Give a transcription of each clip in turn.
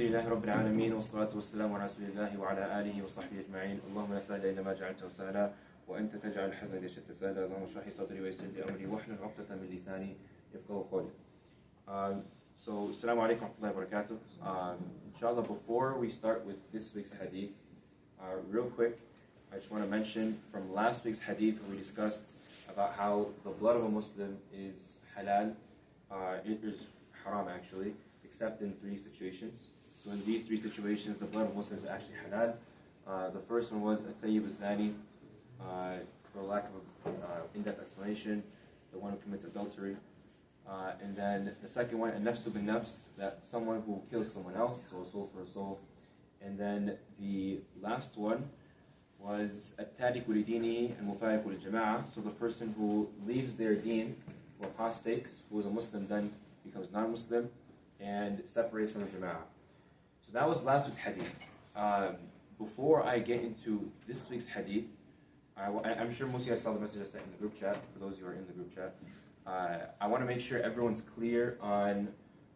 لله رب العالمين والصلاة والسلام على رسول الله وعلى آله وصحبه أجمعين. اللهم لا سهل إلا ما جعلته سهلا وأنت تجعل الحزن إذا شئت سهلا. اللهم اشرح لي صدري ويسر لي أمري واحلل عقدة من لساني يفقهوا قولي. So, Assalamu alaikum wa rahmatullahi wa barakatuh. Inshallah, before we start with this week's hadith, real quick, I just want to mention from last week's hadith where we discussed about how the blood of a Muslim is halal, it is haram actually, except in three situations. So in these three situations, the blood of Muslims is actually halal. The first one was al-thayyib al-zani, for lack of in-depth explanation, the one who commits adultery. And then the second one, an-nafsu bin-nafs, that someone who kills someone else, so a soul for a soul. And then the last one was at-tariku li-dinihi al-mufariqu lil-jama'ah, so the person who leaves their deen, who apostates, who is a Muslim then becomes non-Muslim, and separates from the jama'ah. So that was last week's hadith. Before I get into this week's hadith, I'm sure most of you guys saw the message I sent in the group chat, for those who are in the group chat. I want to make sure everyone's clear on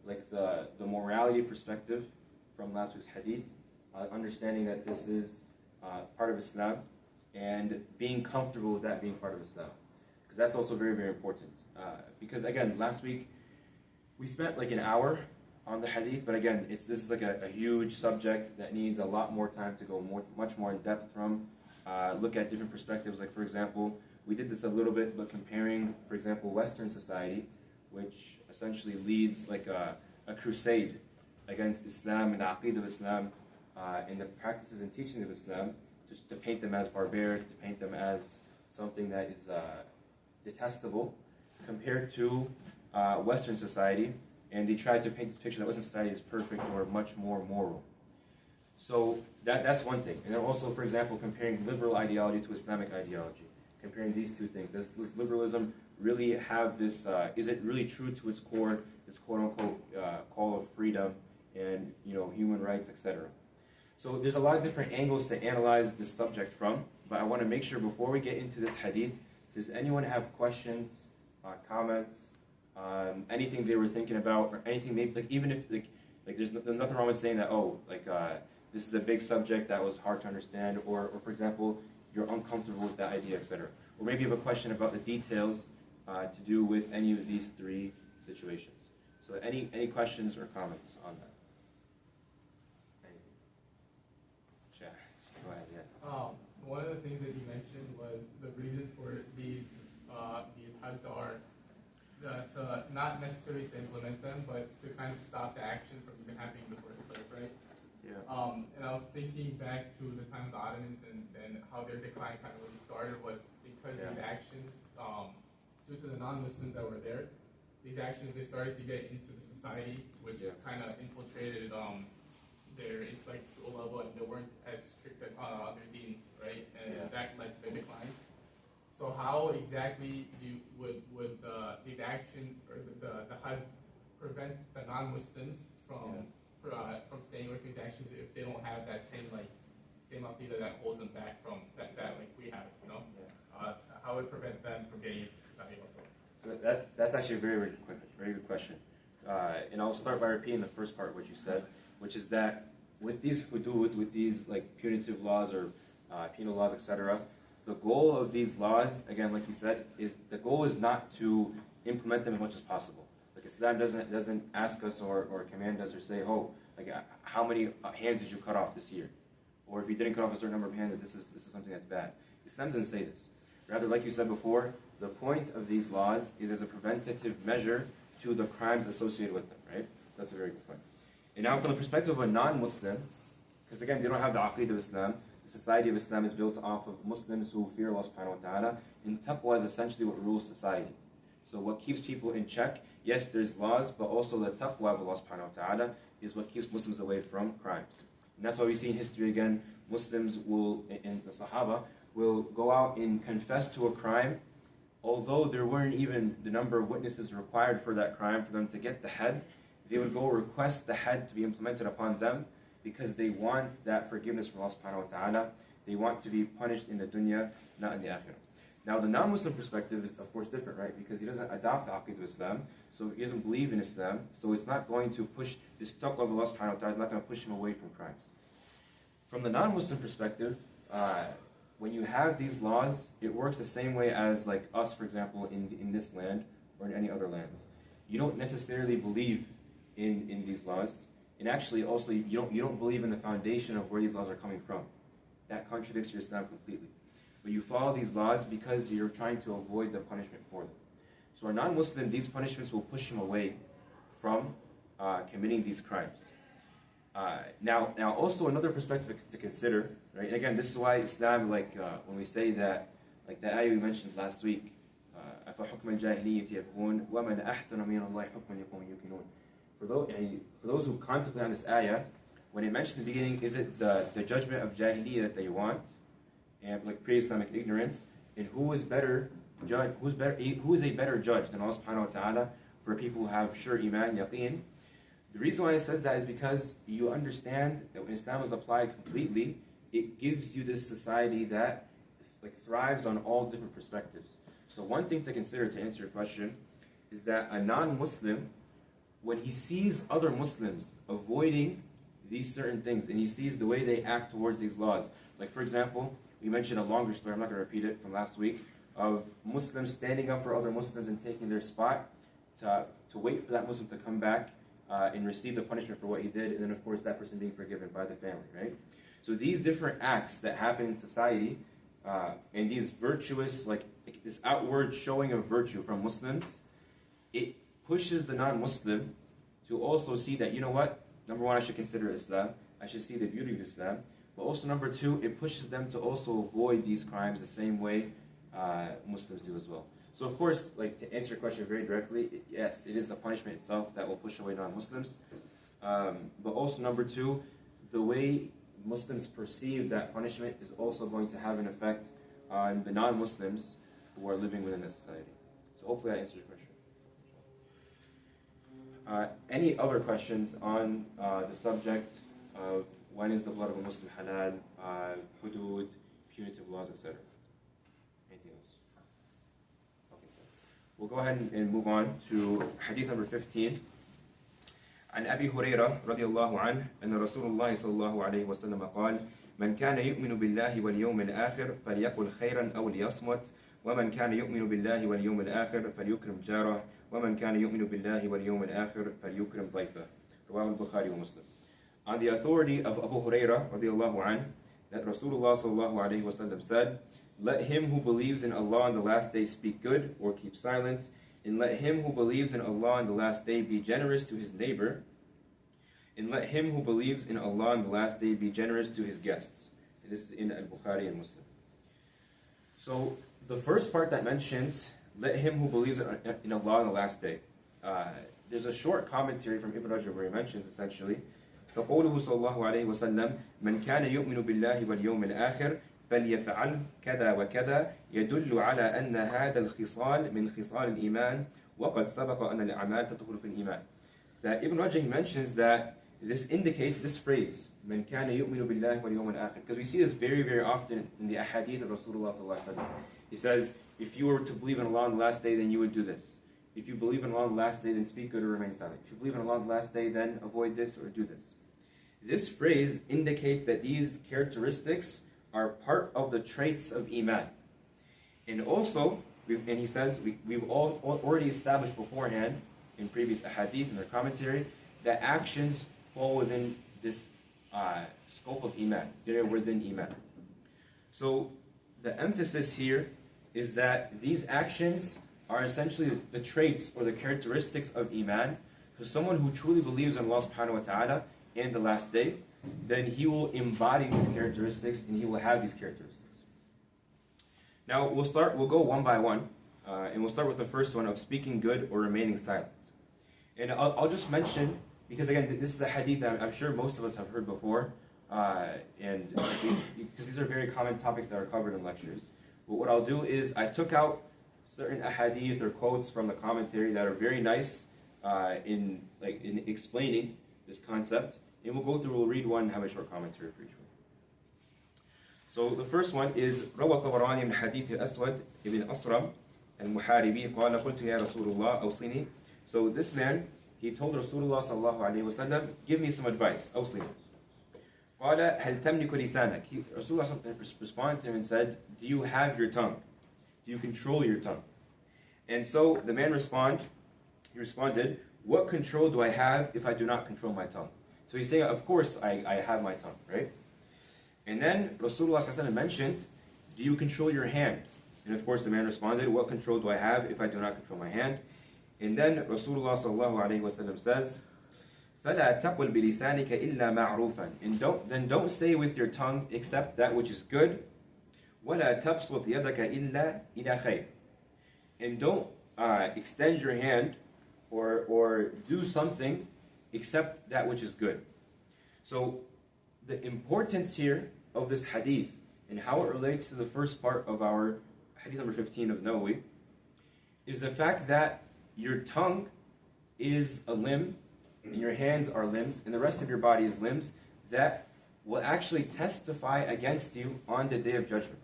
like the morality perspective from last week's hadith, understanding that this is part of Islam, and being comfortable with that being part of Islam. Because that's also very, very important. Because again, last week, we spent like an hour on the hadith, but again, this is like a huge subject that needs a lot more time to go much more in depth from, look at different perspectives. Like for example, we did this a little bit, but comparing, for example, Western society, which essentially leads like a crusade against Islam and the aqeedah of Islam, and the practices and teachings of Islam, just to paint them as barbaric, to paint them as something that is detestable, compared to Western society, and they tried to paint this picture that Western society is perfect or much more moral. So that's one thing. And then also, for example, comparing liberal ideology to Islamic ideology, comparing these two things. Does liberalism really have this, is it really true to its core, its quote-unquote call of freedom and human rights, etc.? So there's a lot of different angles to analyze this subject from, but I want to make sure before we get into this hadith, does anyone have questions, comments, anything they were thinking about, or anything maybe, like even if there's nothing wrong with saying that, this is a big subject that was hard to understand, or for example, you're uncomfortable with that idea, etc. Or maybe you have a question about the details to do with any of these three situations. So any questions or comments on that? Anything? Sure. Go ahead, yeah. One of the things that you mentioned was the reason for these hajj are that not necessarily to implement them, but to kind of stop the action from even happening in the first place, right? Yeah. And I was thinking back to the time of the Ottomans and how their decline kind of really started was because these actions, due to the non-Muslims that were there, these actions, they started to get into the society, which kind of infiltrated their intellectual level, and they weren't as strict on their deen, right? And that led to their decline. So how exactly would these actions or the Hajj prevent the non-Muslims from staying with these actions if they don't have that same aqeedah that holds them back from that like we have, how would it prevent them from getting into society also? That's actually a very good question. And I'll start by repeating the first part of what you said, which is that with these hudud, with these like punitive laws or penal laws, etc., the goal of these laws, again, like you said, the goal is not to implement them as much as possible. Like Islam doesn't ask us or command us or say, how many hands did you cut off this year? Or if you didn't cut off a certain number of hands, this is something that's bad. Islam doesn't say this. Rather, like you said before, the point of these laws is as a preventative measure to the crimes associated with them, right? That's a very good point. And now from the perspective of a non-Muslim, because again, they don't have the aqeedah of Islam, the society of Islam is built off of Muslims who fear Allah subhanahu wa ta'ala, and taqwa is essentially what rules society. So what keeps people in check, yes, there's laws, but also the taqwa of Allah subhanahu wa ta'ala is what keeps Muslims away from crimes. And that's why we see in history again, Muslims will, in the Sahaba, will go out and confess to a crime, although there weren't even the number of witnesses required for that crime for them to get the had, they would go request the had to be implemented upon them because they want that forgiveness from Allah subhanahu wa ta'ala. They want to be punished in the dunya, not in the akhirah. Now, the non-Muslim perspective is, of course, different, right? Because he doesn't adopt the Aqeedah of Islam, so he doesn't believe in Islam, so it's not going to push, this taqwa of Allah subhanahu wa ta'ala is not going to push him away from crimes. From the non-Muslim perspective, when you have these laws, it works the same way as like us, for example, in this land or in any other lands. You don't necessarily believe in these laws, and actually also you don't believe in the foundation of where these laws are coming from. That contradicts your Islam completely. But you follow these laws because you're trying to avoid the punishment for them. So a non-Muslim, these punishments will push him away from committing these crimes. Now, also another perspective to consider, right? Again, this is why Islam, when we say that, like the ayah we mentioned last week, أَفَحُكْمَ الْجَاهِلِيَّةِ يَبْغُونَ وَمَنْ أَحْسَنَ مِنَ اللَّهِ حُكْمًا يَقُومُ يُوقِنُونَ. For those who contemplate on this ayah, when it mentioned in the beginning, is it the judgment of Jahiliyyah that they want, and like pre-Islamic ignorance, and who is a better judge than Allah subhanahu wa ta'ala for people who have sure iman, yaqeen? The reason why it says that is because you understand that when Islam is applied completely, it gives you this society that thrives on all different perspectives. So one thing to consider to answer your question is that a non-Muslim, when he sees other Muslims avoiding these certain things, and he sees the way they act towards these laws, like for example, we mentioned a longer story, I'm not going to repeat it, from last week, of Muslims standing up for other Muslims and taking their spot to wait for that Muslim to come back and receive the punishment for what he did, and then of course that person being forgiven by the family, right? So these different acts that happen in society, and these virtuous, like this outward showing of virtue from Muslims, it pushes the non-Muslim to also see that, you know what, number one, I should consider Islam, I should see the beauty of Islam, but also number two, it pushes them to also avoid these crimes the same way Muslims do as well. So of course, like to answer your question very directly, yes, it is the punishment itself that will push away non-Muslims. But also number two, the way Muslims perceive that punishment is also going to have an effect on the non-Muslims who are living within the society. So hopefully that answers your question. Any other questions on the subject of when is the blood of a Muslim halal, hudud, punitive laws, etc.? Anything else? Okay. We'll go ahead and move on to hadith number 15. عن أبي هريرة رضي الله عنه أن رسول الله صلى الله عليه وسلم قال من كان يؤمن بالله واليوم الآخر فليقل خيرا أو ليصمت ومن كان يؤمن بالله واليوم الآخر فليكرم جاره ومن كان يؤمن بالله واليوم الآخر فليكرم ضيفه. رواه البخاري ومسلم. On the authority of Abu Hurairah رضي الله عنه, that Rasulullah صلى الله عليه وسلم said, let him who believes in Allah on the last day speak good or keep silent, and let him who believes in Allah on the last day be generous to his neighbor, and let him who believes in Allah on the last day be generous to his guests. And this is in Al-Bukhari and Muslim. So the first part that mentions, let him who believes in Allah on the last day. There's a short commentary from Ibn Rajab where he mentions essentially, فقوله صلى الله عليه وسلم من كان يؤمن بالله واليوم الآخر فليفعل كذا وكذا يدل على أن هذا الخصال من خصال الإيمان وقد سبق أن الأعمال تدخل في الإيمان. That Ibn Rajab mentions that this indicates this phrase من كان يؤمن بالله واليوم الآخر, because we see this very, very often in the ahadith of Rasulullah sallallahu alaihi wasallam. He says, if you were to believe in Allah on the last day, then you would do this. If you believe in Allah on the last day, then speak good or remain silent. If you believe in Allah on the last day, then avoid this or do this. This phrase indicates that these characteristics are part of the traits of Iman. And also, and he says, we've all already established beforehand in previous ahadith and their commentary that actions fall within this scope of Iman. They're within Iman. So the emphasis here is that these actions are essentially the traits or the characteristics of Iman. So someone who truly believes in Allah subhanahu wa ta'ala and the last day, then he will embody these characteristics and he will have these characteristics. Now we'll go one by one, and we'll start with the first one of speaking good or remaining silent. And I'll just mention, because again, this is a hadith that I'm sure most of us have heard before, and because these are very common topics that are covered in lectures. But what I'll do is I took out certain ahadith or quotes from the commentary that are very nice in explaining this concept, and we'll go through. We'll read one and have a short commentary for each one. So the first one is روى الطبراني من حديث الأسود ابن أصرم المحاربي قال قلت يا رسول الله أوصني. So this man, he told Rasulullah sallallahu alayhi wa sallam, give me some advice, أوصني. قال هل تملك لسانك. Rasulullah responded to him and said, do you have your tongue? Do you control your tongue? And so the man he responded, what control do I have if I do not control my tongue? So he's saying, of course I have my tongue, right? And then Rasulullah sallallahu alayhi wa sallam mentioned, do you control your hand? And of course the man responded, what control do I have if I do not control my hand? And then Rasulullah sallallahu alayhi wa sallam says, فَلَا تَقُلْ بِلِسَانِكَ إِلَّا مَعْرُوفًا. And don't say with your tongue except that which is good. وَلَا تَبْسُطْ يَدَكَ إِلَّا إِلَى خَيْرٍ. And don't extend your hand or do something except that which is good. So the importance here of this hadith and how it relates to the first part of our hadith number 15 of Nawawi is the fact that your tongue is a limb, and your hands are limbs, and the rest of your body is limbs that will actually testify against you on the Day of Judgment.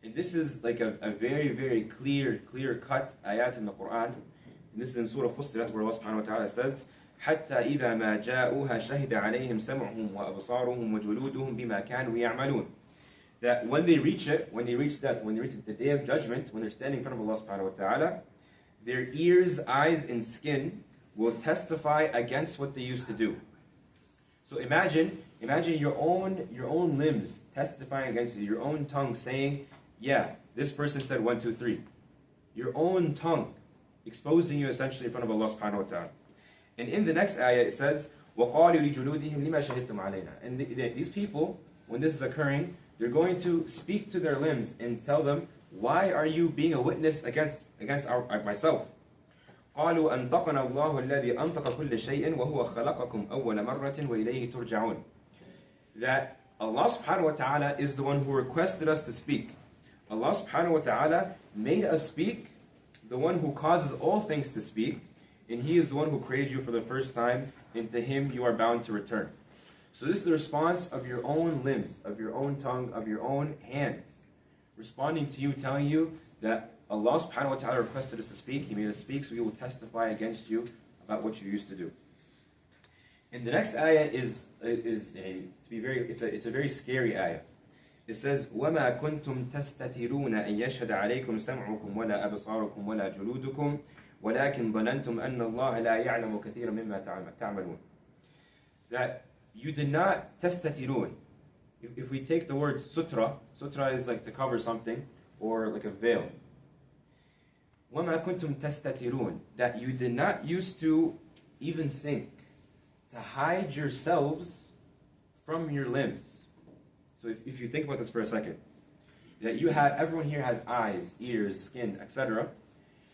And this is like a very, very clear-cut ayat in the Quran. And this is in Surah Fussilat where Allah subhanahu wa ta'ala says, حَتَّى إِذَا مَا جَاءُوهَا شَهِدَ عَلَيْهِمْ سَمْعُهُمْ وَأَبْصَارُهُمْ وَجُلُودُهُمْ بِمَا كَانُوا يَعْمَلُونَ. That when they reach death, when they reach the Day of Judgment, when they're standing in front of Allah subhanahu wa ta'ala, their ears, eyes, and skin will testify against what they used to do. So imagine your own limbs testifying against you, your own tongue saying, yeah, this person said 1, 2, 3. Your own tongue exposing you essentially in front of Allah subhanahu wa ta'ala. And in the next ayah it says, وَقَالُوا لِجُلُودِهِمْ لِمَا شَهِدْتُمْ عَلَيْنَا. And these people, when this is occurring, they're going to speak to their limbs and tell them, why are you being a witness against myself? قالوا أنطقنا الله الذي أنطق كل شيء وهو خلقكم أول مرة وإليه ترجعون. That Allah subhanahu wa ta'ala is the one who requested us to speak. Allah subhanahu wa ta'ala made us speak, the one who causes all things to speak, and He is the one who created you for the first time, and to Him you are bound to return. So this is the response of your own limbs, of your own tongue, of your own hands, responding to you, telling you that Allah subhanahu wa ta'ala requested us to speak, He made us speak, so we will testify against you about what you used to do. And the next ayah is a very scary ayah. It says, وَمَا كُنْتُمْ تَسْتَتِرُونَ أَنْ يَشْهَدَ عَلَيْكُمْ سَمْعُكُمْ وَلَا أَبْصَارُكُمْ وَلَا جُلُودُكُمْ وَلَكِنْ ظَنَنْتُمْ أَنَّ اللَّهَ لَا يَعْلَمُ كَثِيرًا مِمَّا تَعْمَلُونَ. That you did not تَسْتَتِرُونَ. If we take the word sutra is like to cover something, or like a veil. وَمَا كُنْتُمْ تَسْتَتِرُونَ. That you did not used to even think to hide yourselves from your limbs. So if you think about this for a second, that everyone here has eyes, ears, skin, etc.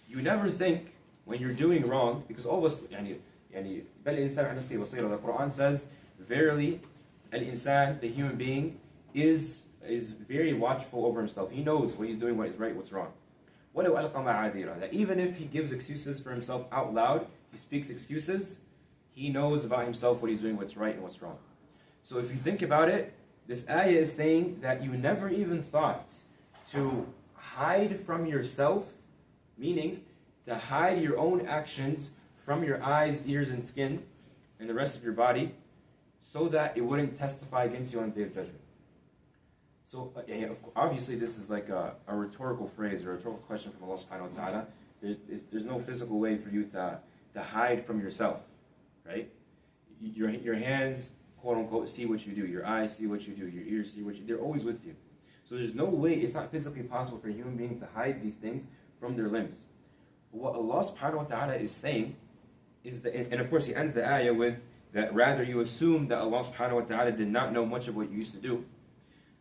You never think when you're doing wrong, because all of us, بل الإنسان على نفسه بصيرة. The Quran says, verily, al-insan, the human being, is very watchful over himself. He knows what he's doing, what is right, what's wrong. وَلَوْ أَلْقَى مَعَاذِيرًا. That even if he gives excuses for himself out loud, he speaks excuses, he knows about himself what he's doing, what's right and what's wrong. So if you think about it, this ayah is saying that you never even thought to hide from yourself, meaning to hide your own actions from your eyes, ears, and skin, and the rest of your body, so that it wouldn't testify against you on the Day of Judgment. So obviously this is like a rhetorical phrase or a rhetorical question from Allah subhanahu wa ta'ala. There's no physical way for you to hide from yourself, right? Your hands, quote unquote, see what you do. Your eyes see what you do. Your ears see what you do. They're always with you. So there's no way, it's not physically possible for a human being to hide these things from their limbs. What Allah subhanahu wa ta'ala is saying is that, and of course He ends the ayah with that rather you assume that Allah subhanahu wa ta'ala did not know much of what you used to do.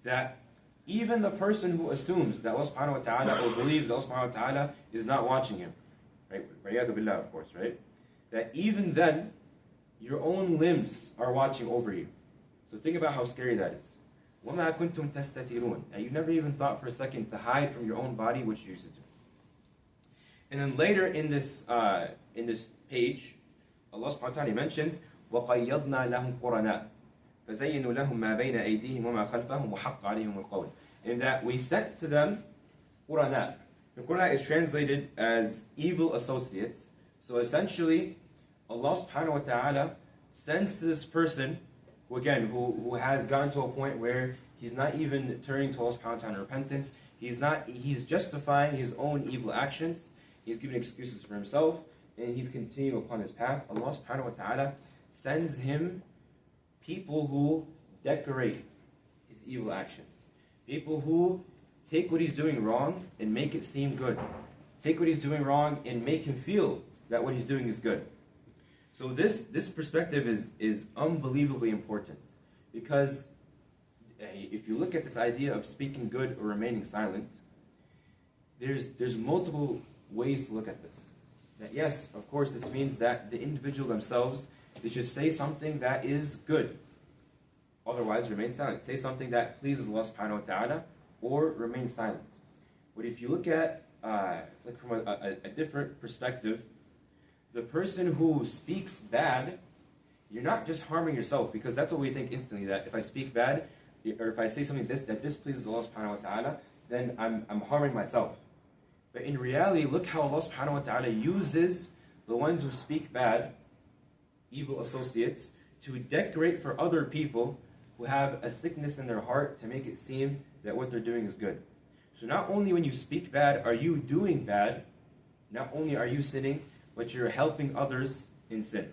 That even the person who assumes that Allah subhanahu wa ta'ala or believes that Allah subhanahu wa ta'ala is not watching him, right? Riyadu billah, of course, right? That even then, your own limbs are watching over you. So think about how scary that is. وَمَا كُنْتُمْ تَسْتَتِرُونَ. And you never even thought for a second to hide from your own body what you used to do. And then later in this page, Allah subhanahu wa ta'ala mentions وَقَيَّضْنَا لَهُمْ قُرَنَاءَ فَزَيِّنُوا لَهُمْ مَا بَيْنَ أَيْدِيهِمْ وَمَا خَلْفَهُم وَحَقَّ عَلَيْهِمُ الْقَوْلُ. In that we sent to them Qurana. The Qurana is translated as evil associates. So essentially, Allah subhanahu wa ta'ala sends to this person who has gotten to a point where he's not even turning to Allah subhanahu wa ta'ala in repentance. He's justifying his own evil actions. He's giving excuses for himself, and he's continuing upon his path. Allah subhanahu wa ta'ala sends him people who decorate his evil actions. People who take what he's doing wrong and make it seem good. Take what he's doing wrong and make him feel that what he's doing is good. So this perspective is unbelievably important, because if you look at this idea of speaking good or remaining silent, there's multiple ways to look at this. That yes, of course, this means that the individual themselves, they should say something that is good. Otherwise, remain silent. Say something that pleases Allah subhanahu wa ta'ala, or remain silent. But if you look at from a different perspective, the person who speaks bad, you're not just harming yourself, because that's what we think instantly, that if I speak bad, or if I say something that displeases Allah subhanahu wa ta'ala, then I'm harming myself. But in reality, look how Allah subhanahu wa ta'ala uses the ones who speak bad, evil associates, to decorate for other people who have a sickness in their heart to make it seem that what they're doing is good. So not only when you speak bad are you doing bad, not only are you sinning, but you're helping others in sin.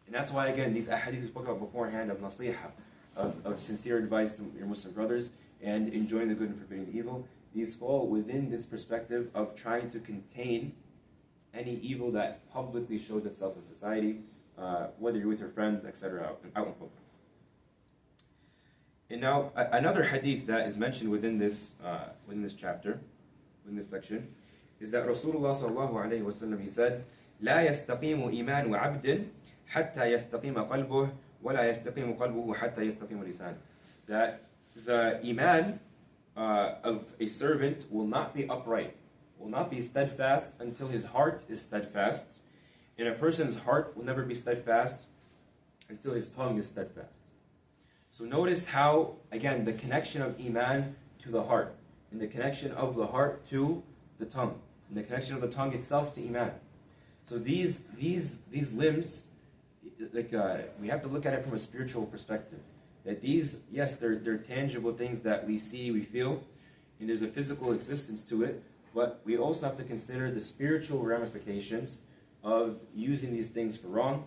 And that's why, again, these ahadith we spoke about beforehand of nasiha, of sincere advice to your Muslim brothers, and enjoying the good and forbidding the evil, these fall within this perspective of trying to contain any evil that publicly shows itself in society, whether you're with your friends, etc., out in public. And now, another hadith that is mentioned within this chapter, within this section, is that Rasulullah sallallahu alayhi wa sallam, he said, لا يستقيم إيمان عبد حتى يستقيم قلبه ولا يستقيم قلبه حتى يستقيم لسانه. That the iman of a servant will not be upright, will not be steadfast until his heart is steadfast, and a person's heart will never be steadfast until his tongue is steadfast. So notice how, again, the connection of iman to the heart, and the connection of the heart to the tongue, and the connection of the tongue itself to iman. So these limbs, we have to look at it from a spiritual perspective. That these, yes, they're tangible things that we see, we feel, and there's a physical existence to it, but we also have to consider the spiritual ramifications of using these things for wrong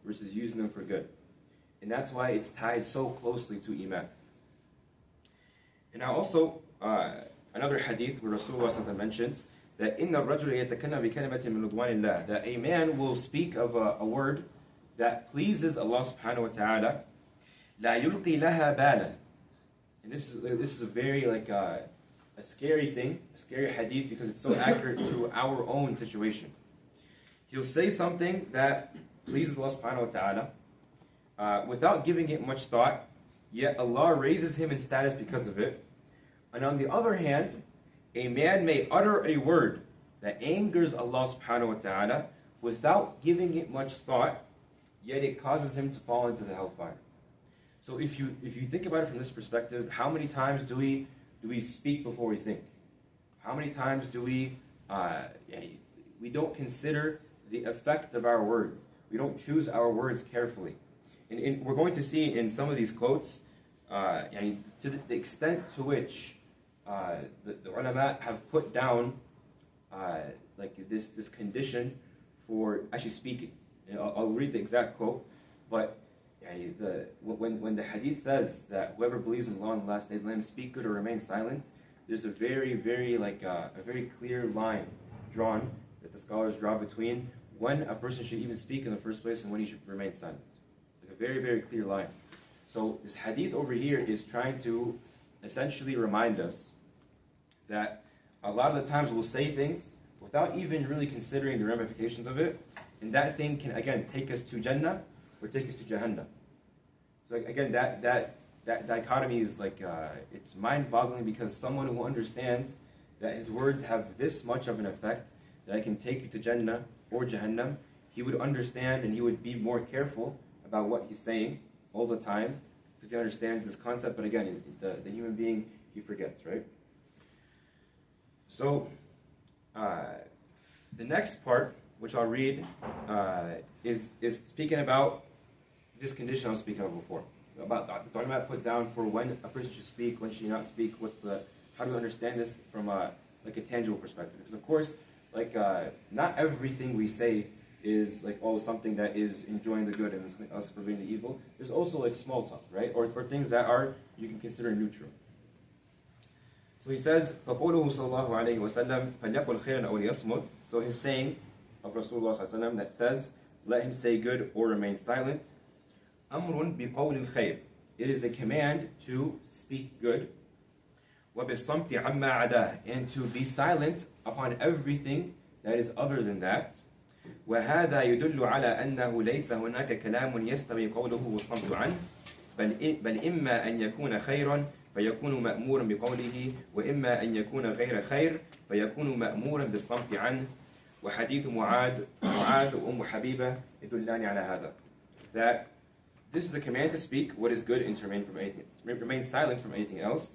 versus using them for good. And that's why it's tied so closely to iman. And now also, another hadith where Rasulullah mentions that إِنَّ الرَّجُلَ يَتَكَلَّمُ بِكَلِمَةٍ مِّن رِضْوَانِ اللَّهِ, that a man will speak of a word that pleases Allah subhanahu wa ta'ala, لَا يُلْقِي لَهَا بَالًا. And this is a very a scary thing, a scary hadith, because it's so accurate to our own situation. He'll say something that pleases Allah subhanahu wa ta'ala without giving it much thought, yet Allah raises him in status because of it. And on the other hand, a man may utter a word that angers Allah subhanahu wa ta'ala without giving it much thought, yet it causes him to fall into the hellfire. So if you think about it from this perspective, how many times do we speak before we think? How many times do we don't consider the effect of our words? We don't choose our words carefully. And we're going to see in some of these quotes, to the extent to which the ulama have put down this condition for actually speaking. I'll read the exact quote, but when the hadith says that whoever believes in Allah on the last day, let him speak good or remain silent, there's a very, very a very clear line drawn that the scholars draw between when a person should even speak in the first place and when he should remain silent. Like a very, very clear line. So this hadith over here is trying to essentially remind us that a lot of the times we'll say things without even really considering the ramifications of it, and that thing can again take us to Jannah or take us to Jahannam. So again, that dichotomy is it's mind-boggling, because someone who understands that his words have this much of an effect that it can take you to Jannah or Jahannam, he would understand and he would be more careful about what he's saying all the time, because he understands this concept, but again, the human being, he forgets, right? So, the next part, which I'll read, is speaking about this condition I was speaking of before. About the ulama put down for when a person should speak, when should not speak, how do we understand this from a tangible perspective? Because of course, not everything we say is something that is enjoying the good and something else forbidding the evil. There's also small talk, right? Or things that you can consider neutral. So he says, فَقُولُهُ صَلَّى اللَّهُ عَلَيْهِ وَسَلَّمْ فَلْيَقُلْ خَيْرًا أَوْ لِيَصْمُتْ. So his saying of Rasulullah ﷺ that says, let him say good or remain silent. أَمْرٌ بِقَوْلِ الْخَيْرِ. It is a command to speak good. وَبِالصَّمْتِ عَمَّا عَدَاهِ. And to be silent upon everything that is other than that. وَهَذَا يُدُلُّ عَلَى أَنَّهُ لَيْسَ هُنَاكَ كَلَامٌ يَسْتَوِي قَوْلُهُ وَالصَّمْتُ عَنْهُ بل إما أن يكون خيرا فيكون مأمورا بقوله وإما أن يكون غير خير فيكون مأمورا بالصمت عنه وحديث معاذ وأم حبيبة يدلان على هذا. That this is a command to speak what is good and to remain silent from anything else.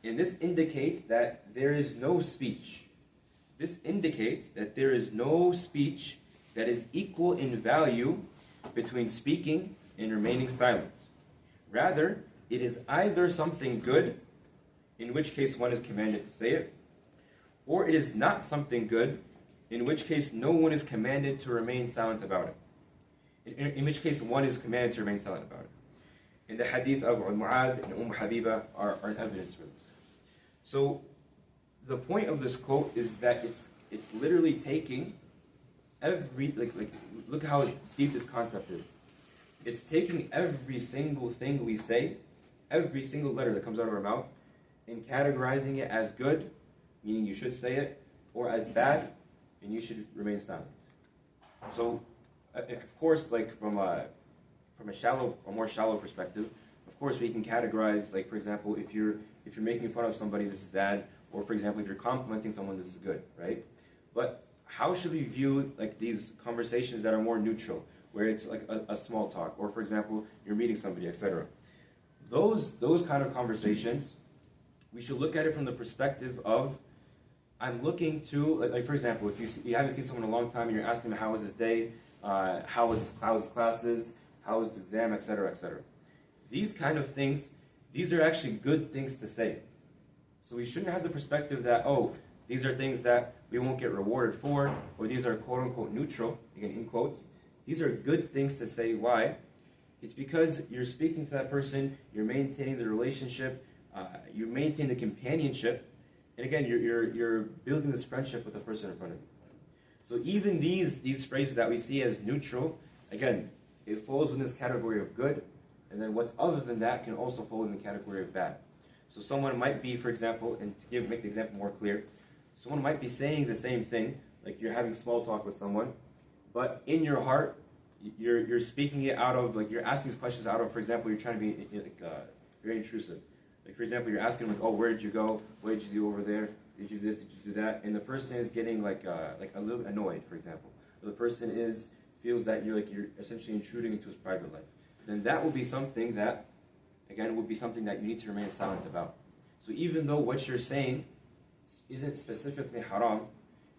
And this indicates that there is no speech. This indicates that there is no speech that is equal in value between speaking and remaining silent. Rather, it is either something good, in which case one is commanded to say it, or it is not something good, in which case no one is commanded to remain silent about it. In which case one is commanded to remain silent about it. And the hadith of Mu'adh and Habiba are an evidence for this. So, the point of this quote is that it's literally taking every, look how deep this concept is. It's taking every single thing we say, every single letter that comes out of our mouth, and categorizing it as good, meaning you should say it, or as bad, and you should remain silent. So, of course, from a more shallow perspective, of course we can categorize, for example, if you're making fun of somebody, this is bad, or for example, if you're complimenting someone, this is good, right? But how should we view these conversations that are more neutral, where it's a small talk, or for example, you're meeting somebody, etc. Those kind of conversations, we should look at it from the perspective of, I'm looking to, for example, if you haven't seen someone in a long time and you're asking them how was his day, how was his classes, how was his exam, etc., etc. These kind of things, these are actually good things to say. So we shouldn't have the perspective that, these are things that we won't get rewarded for, or these are quote-unquote neutral, again in quotes. These are good things to say. Why? It's because you're speaking to that person, you're maintaining the relationship, you're maintaining the companionship, and again, you're building this friendship with the person in front of you. So even these phrases that we see as neutral, again, it falls in this category of good, and then what's other than that can also fall in the category of bad. So someone might be, for example, and to make the example more clear, someone might be saying the same thing, like you're having small talk with someone, but in your heart, you're speaking it out of, you're asking these questions out of, for example, you're trying to be very intrusive. For example, you're asking them, where did you go? What did you do over there? Did you do this? Did you do that? And the person is getting a little annoyed, for example. Or the person feels that you're essentially intruding into his private life. Then that will be something that, again, would be something that you need to remain silent about. So even though what you're saying isn't specifically haram,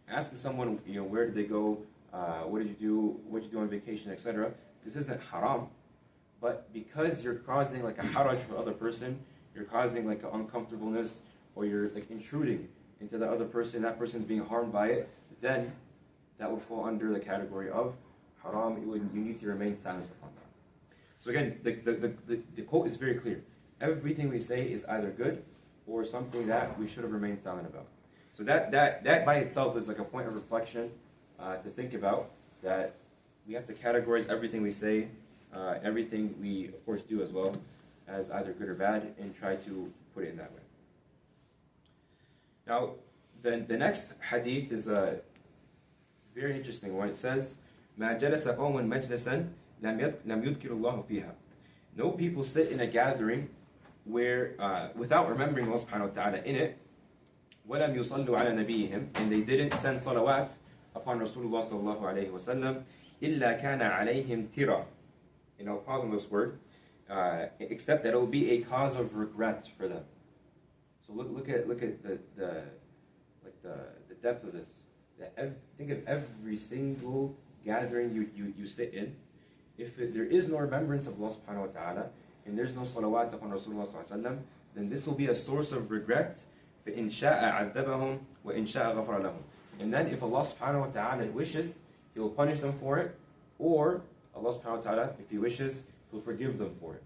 asking someone, where did they go? What did you do? What did you do on vacation, etc. This isn't haram, but because you're causing a haraj for the other person, you're causing an uncomfortableness, or you're intruding into the other person, that person's being harmed by it, then that would fall under the category of haram. You need to remain silent upon that. So again, the quote is very clear. Everything we say is either good or something that we should have remained silent about. So that by itself is a point of reflection to think about, that we have to categorize everything we say, everything we of course do as well, as either good or bad, and try to put it in that way. Now, the next hadith is a very interesting one. It says, مَا جَلَسَ قَوْمٌ مَجْلِسًا لَمْ يُذْكِرُ اللَّهُ فِيهَا. No people sit in a gathering where without remembering Allah subhanahu wa ta'ala in it, وَلَمْ يُصَلُّوا عَلَى نَبِيِّهِمْ, and they didn't send salawat upon Rasulullah sallallahu alayhi wa sallam, إِلَّا كَانَ عَلَيْهِمْ تِرًا. And I'll pause on this word. except that it will be a cause of regret for them. So look at the depth of this. Think of every single gathering you sit in. If there is no remembrance of Allah subhanahu wa ta'ala, and there's no salawat upon Rasulullah sallallahu alaihi wasallam, then this will be a source of regret. فَإِنْ شَاءَ عَذَّبَهُمْ وَإِنْ شَاءَ غَفَرَ لَهُم. And then if Allah subhanahu wa ta'ala wishes, He will punish them for it, or Allah subhanahu wa ta'ala, if He wishes, He'll forgive them for it.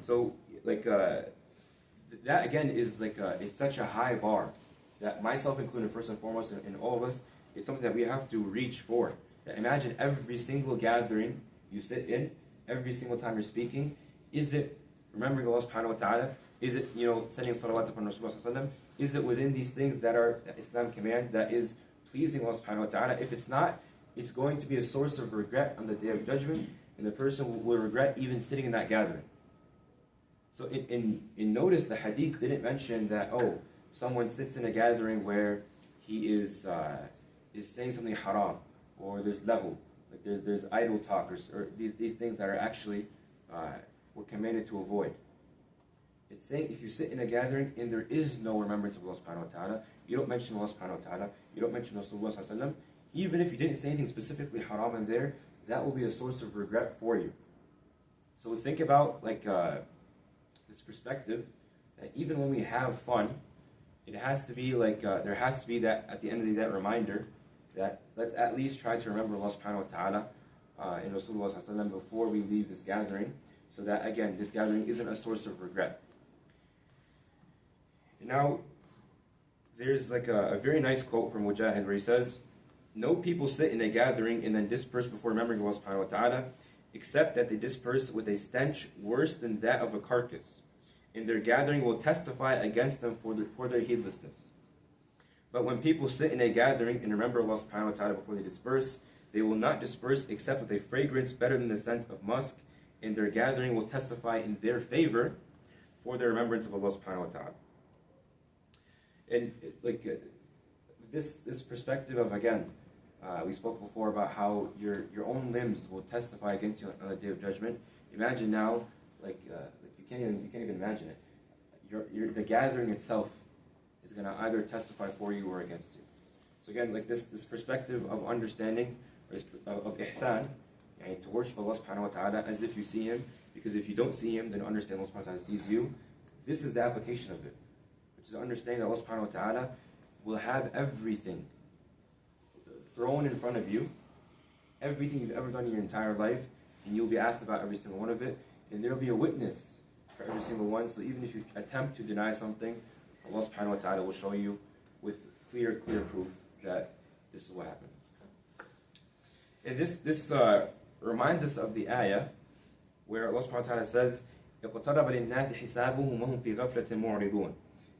So, that again is it's such a high bar that myself included, first and foremost, and all of us, it's something that we have to reach for. Imagine every single gathering you sit in, every single time you're speaking, is it remembering Allah subhanahu wa ta'ala? Is it, sending salawat upon Rasulullah sallallahu alaihi wasallam? Is it within these things that Islam commands, that is pleasing Allah subhanahu wa ta'ala? If it's not, it's going to be a source of regret on the Day of Judgment, and the person will regret even sitting in that gathering. So in notice, the Hadith didn't mention that, someone sits in a gathering where he is saying something haram, or there's level, like there's idle talk, or these things that are actually we're commanded to avoid. It's saying if you sit in a gathering and there is no remembrance of Allah subhanahu wa ta'ala, you don't mention Allah subhanahu wa ta'ala, you don't mention Rasulullah sallallahu alaihi wasallam, even if you didn't say anything specifically haram in there, that will be a source of regret for you. So think about this perspective, that even when we have fun, it has to be there has to be that at the end of the day, that reminder that let's at least try to remember Allah subhanahu wa ta'ala and Rasulullah sallallahu alaihi wasallam before we leave this gathering, so that again this gathering isn't a source of regret. Now, there's a very nice quote from Mujahid where he says, "No people sit in a gathering and then disperse before remembering Allah subhanahu wa ta'ala, except that they disperse with a stench worse than that of a carcass, and their gathering will testify against them for their heedlessness. But when people sit in a gathering and remember Allah subhanahu wa ta'ala before they disperse, they will not disperse except with a fragrance better than the scent of musk, and their gathering will testify in their favor for their remembrance of Allah subhanahu wa ta'ala." And this perspective of, again, we spoke before about how your own limbs will testify against you on the Day of Judgment. Imagine now, you can't even imagine it. The gathering itself is going to either testify for you or against you. So again, this perspective of understanding, of ihsan, to worship Allah subhanahu wa ta'ala as if you see Him, because if you don't see Him, then understand Allah subhanahu wa ta'ala sees you. This is the application of it, which is understanding that Allah subhanahu wa ta'ala will have everything thrown in front of you, everything you've ever done in your entire life, and you'll be asked about every single one of it, and there'll be a witness for every single one. So even if you attempt to deny something, Allah subhanahu wa ta'ala will show you with clear proof that this is what happened. And this reminds us of the ayah where Allah subhanahu wa ta'ala says, اقترب للناس حسابهم وهم في غفلة معرضون,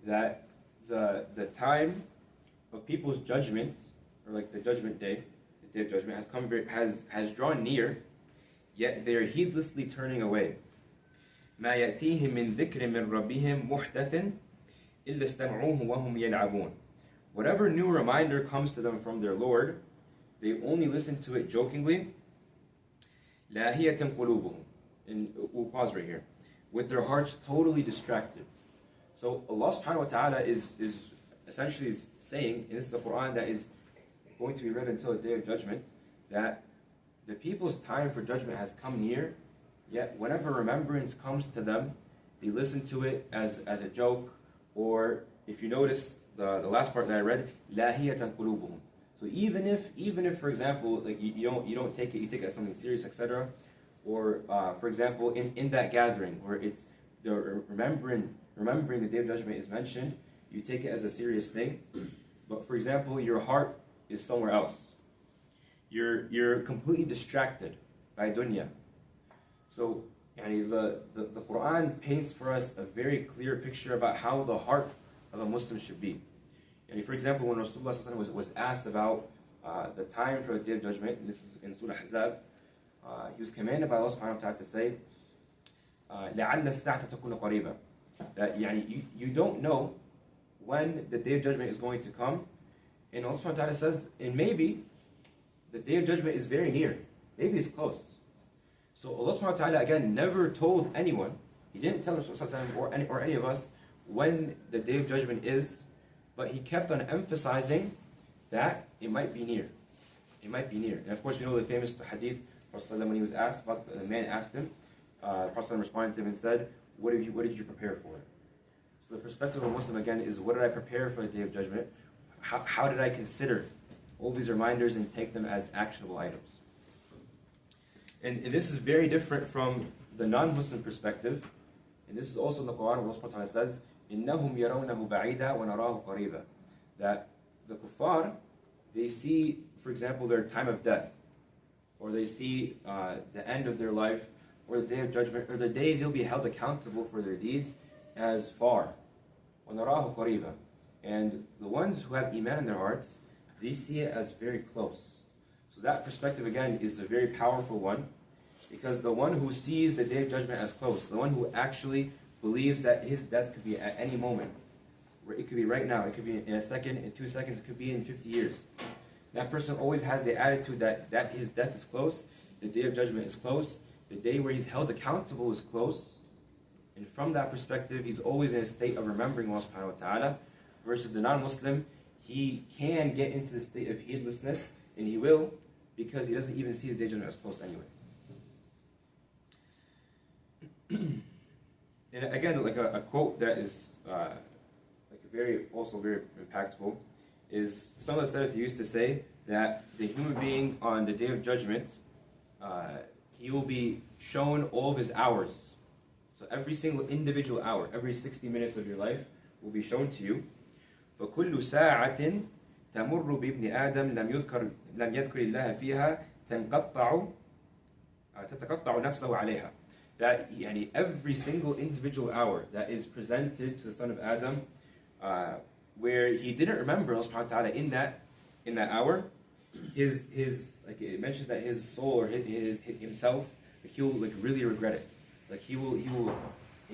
that the time of people's judgment, or the judgment day, the Day of Judgment, has drawn near, yet they are heedlessly turning away. ما يأتيهم من ذكر من ربهم محدث إلا استمعوه وهم يلعبون. Whatever new reminder comes to them from their Lord, they only listen to it jokingly. لاهية قلوبهم. And we'll pause right here. With their hearts totally distracted. So Allah subhanahu wa ta'ala is essentially saying, and this is the Quran that is going to be read until the Day of Judgment, that the people's time for judgment has come near, yet whenever remembrance comes to them, they listen to it as a joke, or if you notice the last part that I read, لاهية قلوبهم. So even if for example, you don't take it, you take it as something serious, etc., or for example, in that gathering where it's the remembering the Day of Judgment is mentioned, you take it as a serious thing, but for example, your heart is somewhere else. You're completely distracted by dunya. So the Quran paints for us a very clear picture about how the heart of a Muslim should be. And for example, when Rasulullah was asked about the time for the Day of Judgment, and this is in Surah Ahzab, he was commanded by Allah subhanahu wa ta'ala to say, لَعَلَّ السَّاعَةَ تَكُونَ قَرِيبًا, that you don't know when the Day of Judgment is going to come, and Allah subhanahu wa ta'ala says, and maybe the Day of Judgment is very near, maybe it's close. So Allah subhanahu wa ta'ala again never told anyone He didn't tell us or any of us when the Day of Judgment is, but he kept on emphasizing that it might be near. It might be near. And of course, we know the famous hadith, when he was asked about, the man asked him, the Prophet responded to him and said, what did you prepare for it? So the perspective of a Muslim, again, is what did I prepare for the Day of Judgment? How did I consider all these reminders and take them as actionable items? And this is very different from the non-Muslim perspective. And this is also in the Quran, where Allah says, إِنَّهُمْ يَرَوْنَهُ بَعِيدًا وَنَرَاهُ قَرِيبًا. That the kuffar, they see, for example, their time of death, or they see the end of their life, or the Day of Judgment, or the day they'll be held accountable for their deeds as far. وَنَرَاهُ قَرِيبًا. And the ones who have Iman in their hearts, they see it as very close. So that perspective, again, is a very powerful one, because the one who sees the Day of Judgment as close, the one who actually believes that his death could be at any moment, it could be right now, it could be in a second, in 2 seconds, it could be in 50 years. That person always has the attitude that his death is close, the Day of Judgment is close, the day where he's held accountable is close. And from that perspective, he's always in a state of remembering Allah subhanahu wa ta'ala, versus the non-Muslim, he can get into the state of heedlessness, and he will, because he doesn't even see the Day of Judgment as close anyway. And again, like a quote that is very impactful is some of the Salaf used to say that the human being on the Day of Judgment, he will be shown all of his hours. So every single individual hour, every 60 minutes of your life will be shown to you. فَكُلُّ سَاعَةٍ تَمُرُّ بِابْنِ آدَمْ لَمْ يَذْكُرِ اللَّهَ فِيهَا تَتَقَطَّعُ نَفْسَهُ عَلَيْهَا. That every single individual hour that is presented to the son of Adam, where he didn't remember Allah subhanahu wa ta'ala in that hour, his like it mentions that his soul or his himself, like he'll really regret it. Like he will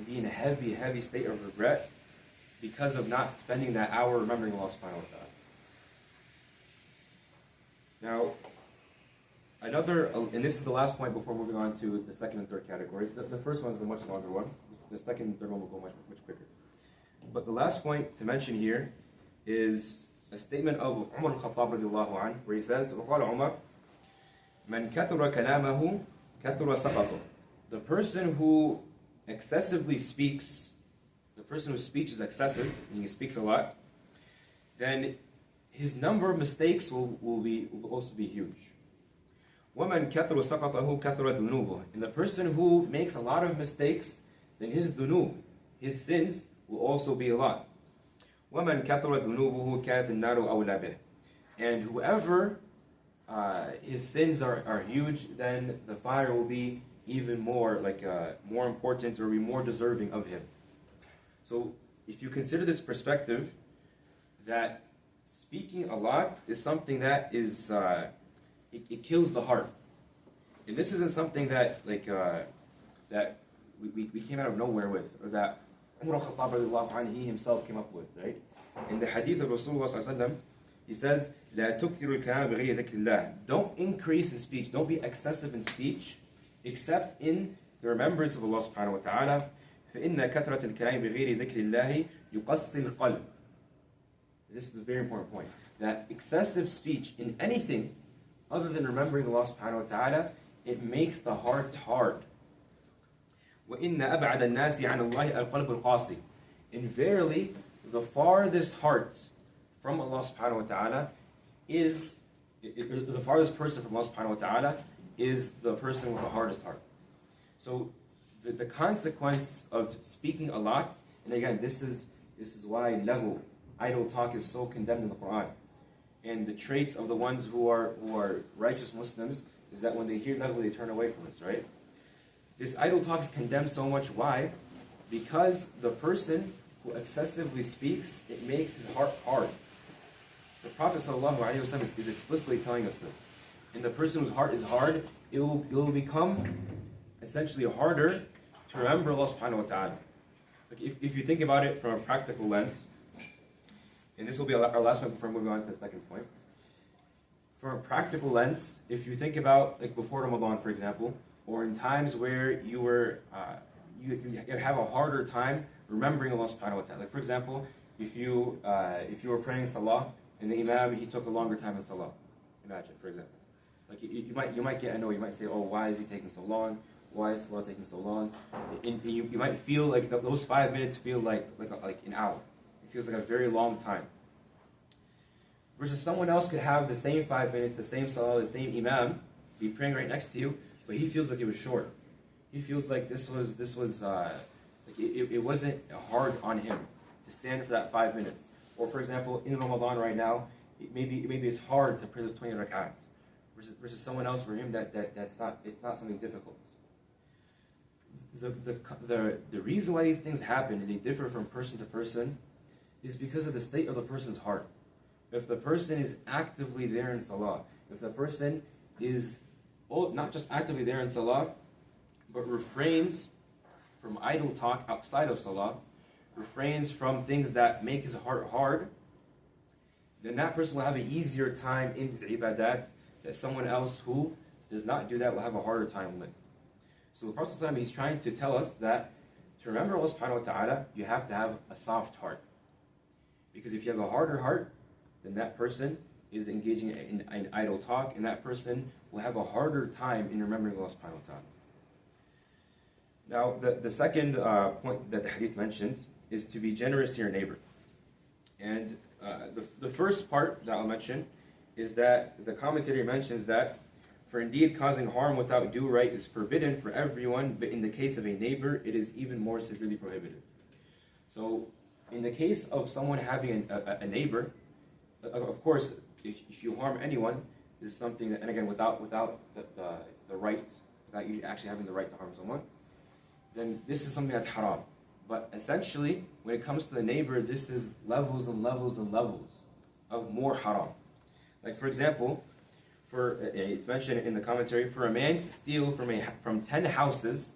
be in a heavy state of regret because of not spending that hour remembering Allah subhanahu wa ta'ala. Now, another, and this is the last point before moving on to the second and third category. The first one is a much longer one. The second and third one will go much quicker. But the last point to mention here is a statement of Umar al-Khattab radiallahu anhu, where he says, وَقَالَ عُمَرْ مَنْ كَثُرَ كَلَامَهُ كَثُرَ سَقَطُهُ. The person who excessively speaks, the person whose speech is excessive, and he speaks a lot, then his number of mistakes will also be huge. وَمَنْ كَثُرَ سَقَطَهُ كَثُرَ ذُنُوبُهُ. And the person who makes a lot of mistakes, then his dunub, his sins, will also be a lot. وَمَنْ كَثُرَ ذُنُوبُهُ كَانَتِ النَّارُ أَوْلَى بِهِ. And whoever his sins are huge, then the fire will be even more more important, or be more deserving of him. So if you consider this perspective, that speaking a lot is something that is it kills the heart, and this isn't something that that we came out of nowhere with, or that Umar al-Khattab radiallahu anhu, he himself came up with, right? In the hadith of Rasulullah sallallahu alaihi wasallam, he says, لا تكثر الكلام بغير ذكر الله. Don't increase in speech, don't be excessive in speech, except in the remembrance of Allah subhanahu wa ta'ala. فإن كثرة الكلام بغير ذكر الله يقسي القلب. This is a very important point. That excessive speech in anything other than remembering Allah subhanahu wa ta'ala, it makes the heart hard. وَإِنَّ أَبْعَدَ النَّاسِ عَنَ اللَّهِ الْقَلْبُ الْقَاسِي. And verily, the farthest heart from Allah subhanahu wa ta'ala is, the farthest person from Allah subhanahu wa ta'ala is the person with the hardest heart. So the consequence of speaking a lot, and again, this is why idle talk is so condemned in the Quran. And the traits of the ones who are righteous Muslims is that when they hear lahu, they turn away from this, right? This idle talk is condemned so much. Why? Because the person who excessively speaks, it makes his heart hard. The Prophet ﷺ is explicitly telling us this. And the person whose heart is hard, it will become essentially harder to remember Allah subhanahu wa ta'ala. Like if you think about it from a practical lens, and this will be our last point before moving on to the second point. From a practical lens, if you think about like before Ramadan, for example, or in times where you were you have a harder time remembering Allah subhanahu wa ta'ala. Like for example, if you were praying salah and the Imam, he took a longer time in salah. Imagine, for example. Like you might get annoyed. You might say, oh, why is he taking so long? Why is salah taking so long? And you might feel like those 5 minutes feel like an hour. It feels like a very long time. Versus someone else could have the same 5 minutes, the same salah, the same Imam, be praying right next to you, but he feels like it was short. He feels like this was it wasn't hard on him to stand for that 5 minutes. Or for example, in Ramadan right now, maybe it's hard to pray those 20 rak'ahs. Versus someone else, for him it's not something difficult. The reason why these things happen and they differ from person to person is because of the state of the person's heart. If the person is actively there in salah, if the person is not just actively there in salah, but refrains from idle talk outside of salah, refrains from things that make his heart hard, then that person will have an easier time in his ibadat that someone else who does not do that will have a harder time with. So the Prophet ﷺ, he's trying to tell us that to remember Allah subhanahu wa ta'ala, you have to have a soft heart. Because if you have a harder heart, then that person is engaging in idle talk, and that person will have a harder time in remembering Allah subhanahu wa ta'ala. Now, the second point that the hadith mentions is to be generous to your neighbor. And the first part that I'll mention is that the commentator mentions that, for indeed causing harm without due right is forbidden for everyone, but in the case of a neighbor, it is even more severely prohibited. So, in the case of someone having a neighbor, of course, if you harm anyone, this is something that, and again, without the right, without you actually having the right to harm someone, then this is something that's haram. But essentially, when it comes to the neighbor, this is levels and levels and levels of more haram. Like for example, it's mentioned in the commentary, for a man to steal from 10 houses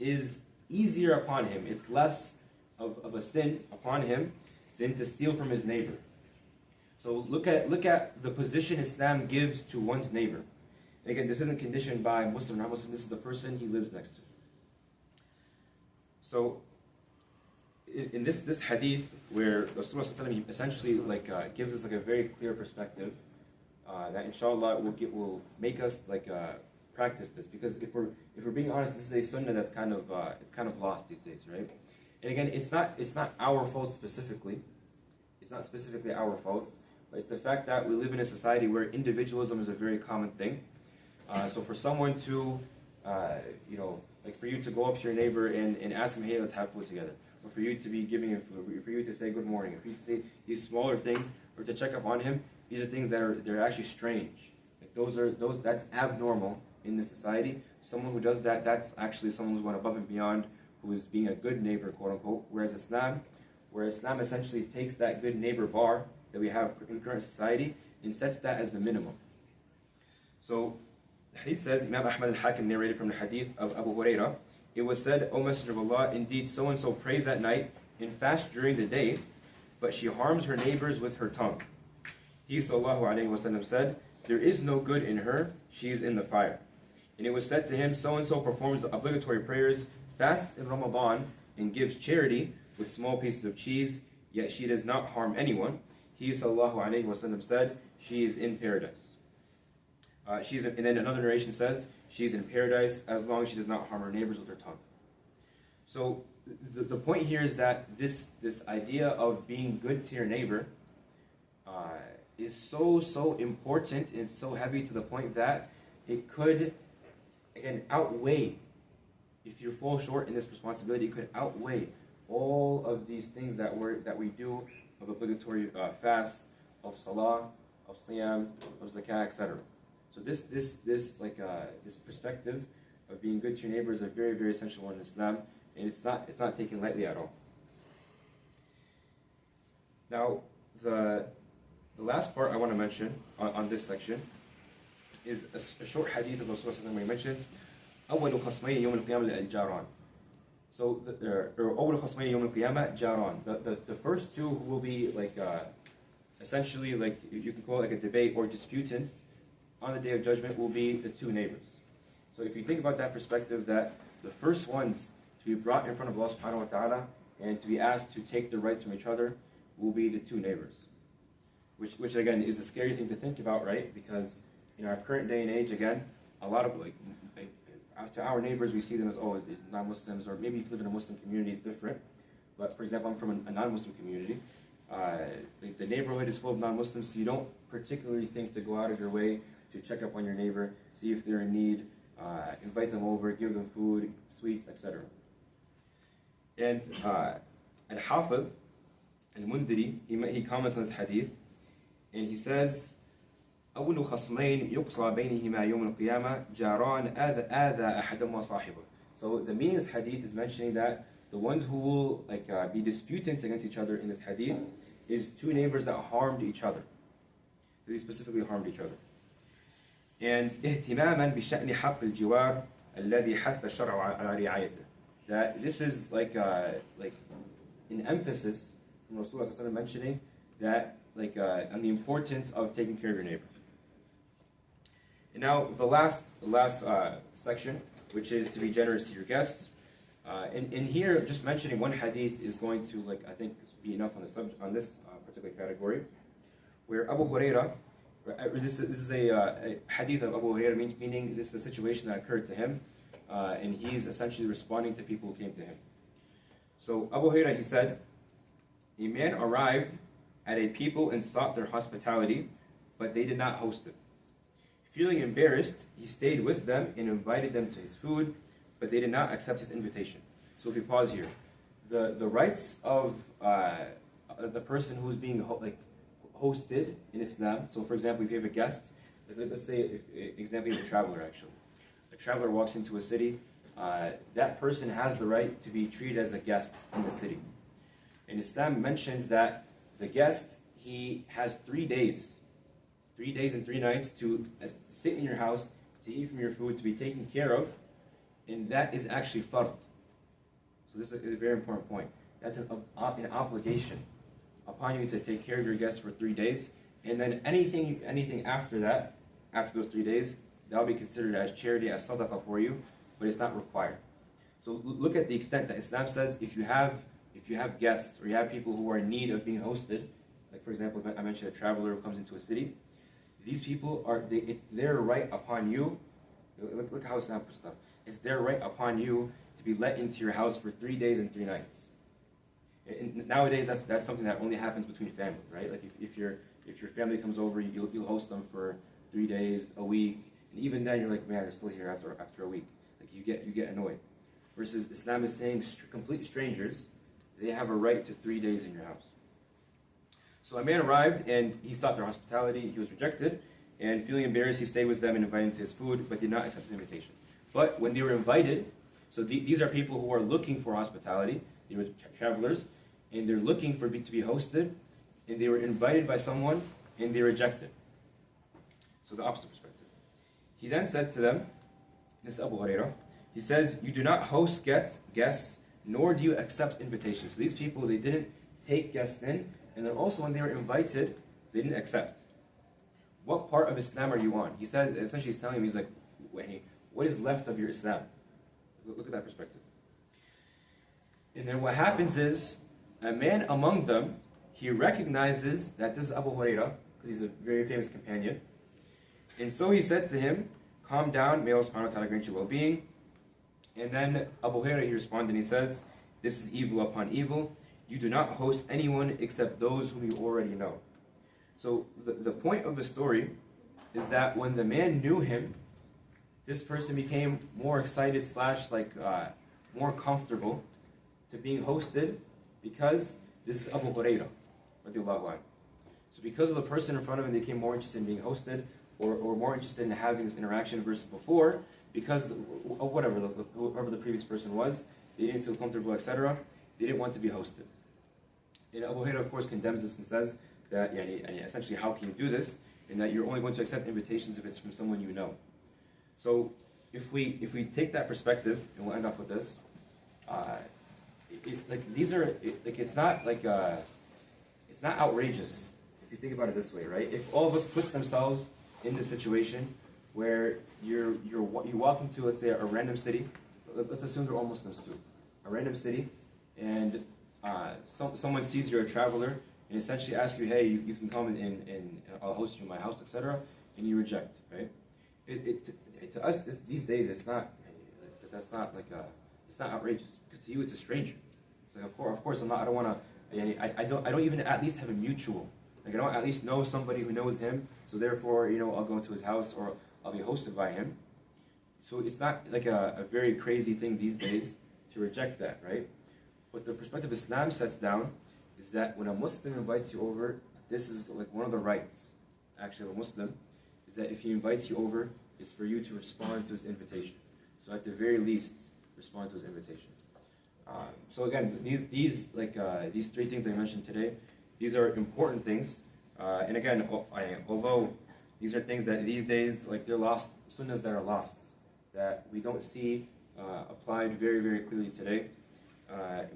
is easier upon him. It's less of a sin upon him than to steal from his neighbor. So look at the position Islam gives to one's neighbor. And again, this isn't conditioned by Muslim or non-Muslim. This is the person he lives next to. So in this hadith, where Rasulullah essentially gives us a very clear perspective, that inshallah will make us practice this, because if we're being honest, this is a sunnah that's kind of lost these days, right? And again, it's not our fault specifically. It's not specifically our fault, but it's the fact that we live in a society where individualism is a very common thing. So for someone to, for you to go up to your neighbor and ask him, hey, let's have food together, or for you to be giving him food, for you to say good morning, or for you to say these smaller things, or to check up on him, these are things that they're actually strange. That's abnormal in this society. Someone who does that, that's actually someone who's gone above and beyond, who is being a good neighbor, quote unquote. Whereas Islam essentially takes that good neighbor bar that we have in current society and sets that as the minimum. So the hadith says, Imam Ahmad al-Hakim narrated from the hadith of Abu Hurairah, it was said, O Messenger of Allah, indeed so-and-so prays at night and fasts during the day, but she harms her neighbors with her tongue. He sallallahu alayhi wa sallam said, there is no good in her, she is in the fire. And it was said to him, so-and-so performs the obligatory prayers, fasts in Ramadan, and gives charity with small pieces of cheese, yet she does not harm anyone. He sallallahu alayhi wa sallam said, she is in paradise. And then another narration says, she's in paradise as long as she does not harm her neighbors with her tongue. So the point here is that this idea of being good to your neighbor is so important, and so heavy to the point that it could, again, outweigh, if you fall short in this responsibility, it could outweigh all of these things that we do of obligatory fasts, of salah, of siyam, of zakah, etc. So this perspective of being good to your neighbor is a very, very essential one in Islam, and it's not taken lightly at all. Now, the last part I want to mention on this section is a short hadith of Rasulullah where he mentions أول خصمين يوم القيامة الجاران. So أول خصمين يوم القيامة جاران. The first two who will be essentially you can call it a debate or disputants on the Day of Judgment will be the two neighbors. So if you think about that perspective, that the first ones to to be brought in front of Allah subhanahu wa ta'ala and to be asked to take the rights from each other will be the two neighbors. Which again is a scary thing to think about, right? Because in our current day and age, again, a lot of to our neighbors we see them as, oh, it's non-Muslims, or maybe if you live in a Muslim community it's different. But for example, I'm from a non-Muslim community. The neighborhood is full of non-Muslims, so you don't particularly think to go out of your way to check up on your neighbor, see if they're in need, invite them over, give them food, sweets, etc. And Al-Hafidh Al-Mundiri, he comments on this hadith, and he says, أول خصمين يقصى بينهما يوم القيامة جاران آذى أحدهما صاحبه. So the meaning of this hadith is mentioning that the ones who will be disputants against each other in this hadith is two neighbors that harmed each other. They specifically harmed each other. And اهتماما بشأن حق الجوار الذي حث الشرع على رعايته. That this is like an emphasis from Rasulullah mentioning that on the importance of taking care of your neighbor. And now the last section, which is to be generous to your guests. In here, just mentioning one hadith is going to I think be enough on this particular category, where Abu Huraira, this is a hadith of Abu Huraira, meaning this is a situation that occurred to him, and he's essentially responding to people who came to him. So Abu Huraira, he said, a man arrived at a people and sought their hospitality, but they did not host him. Feeling embarrassed, he stayed with them and invited them to his food, but they did not accept his invitation. So if we pause here, the rights of the person who's being hosted in Islam. So for example, if you have a guest, let's say, example, you have a traveler actually. A traveler walks into a city, that person has the right to be treated as a guest in the city. And Islam mentions that the guest, he has 3 days and 3 nights to sit in your house, to eat from your food, to be taken care of, and that is actually fard. So this is a very important point. That's an obligation upon you to take care of your guests for 3 days, and then anything after that, after those 3 days, that will be considered as charity, as sadaqah for you, but it's not required. So look at the extent that Islam says if you have guests or you have people who are in need of being hosted, like for example, I mentioned a traveler who comes into a city. These people it's their right upon you. Look how Islam puts stuff. It's their right upon you to be let into your house for 3 days and 3 nights. And nowadays, that's something that only happens between family, right? Like if your family comes over, you'll host them for 3 days, a week, and even then you're like, man, they're still here after a week. Like you get annoyed. Versus Islam is saying complete strangers, they have a right to 3 days in your house. So a man arrived and he sought their hospitality. He was rejected, and feeling embarrassed, he stayed with them and invited them to his food, but did not accept his invitation. But when they were invited, so these are people who are looking for hospitality. They were travelers, and they're looking to be hosted, and they were invited by someone, and they rejected. So the opposite perspective. He then said to them, this is Abu Huraira, he says, you do not host guests, nor do you accept invitations. So these people, they didn't take guests in, and then also when they were invited, they didn't accept. What part of Islam are you on? He said, essentially he's telling him, he's like, what is left of your Islam? Look at that perspective. And then what happens is, a man among them, he recognizes that this is Abu Huraira, because he's a very famous companion. And so he said to him, calm down, may Allah subhanahu wa ta'ala grant you well-being. And then Abu Huraira, he responded and he says, this is evil upon evil. You do not host anyone except those whom you already know. So the point of the story is that when the man knew him, this person became more excited / more comfortable to being hosted because this is Abu Huraira. So because of the person in front of him, they became more interested in being hosted or more interested in having this interaction versus before, because of whoever the previous person was, they didn't feel comfortable, etc. They didn't want to be hosted. And Abu Huraira, of course, condemns this and says that essentially, how can you do this? And that you're only going to accept invitations if it's from someone you know. So if we take that perspective, and we'll end off with this, it's not outrageous if you think about it this way, right? If all of us put themselves in this situation where you walk into, let's say, a random city, let's assume they're all Muslims too, a random city, and someone sees you're a traveler and essentially asks you, hey, you can come and I'll host you in my house, etc., and you reject, right? To us these days, it's not outrageous, because to you it's a stranger. It's like, of course I don't want to. I don't even at least have a mutual. Like, I don't at least know somebody who knows him, so therefore, I'll go to his house or I'll be hosted by him. So it's not like a very crazy thing these days to reject that, right? What the perspective Islam sets down is that when a Muslim invites you over, this is like one of the rights, actually, of a Muslim, is that if he invites you over, is for you to respond to his invitation. So at the very least, respond to his invitation. So again, these three things I mentioned today, these are important things. And again, although these are things that these days, like, they're lost, sunnahs that are lost, that we don't see applied very, very clearly today.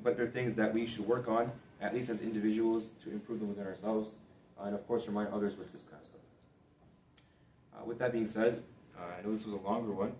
But they're things that we should work on, at least as individuals, to improve them within ourselves, and of course remind others with this kind of stuff. With that being said, I know this was a longer one, but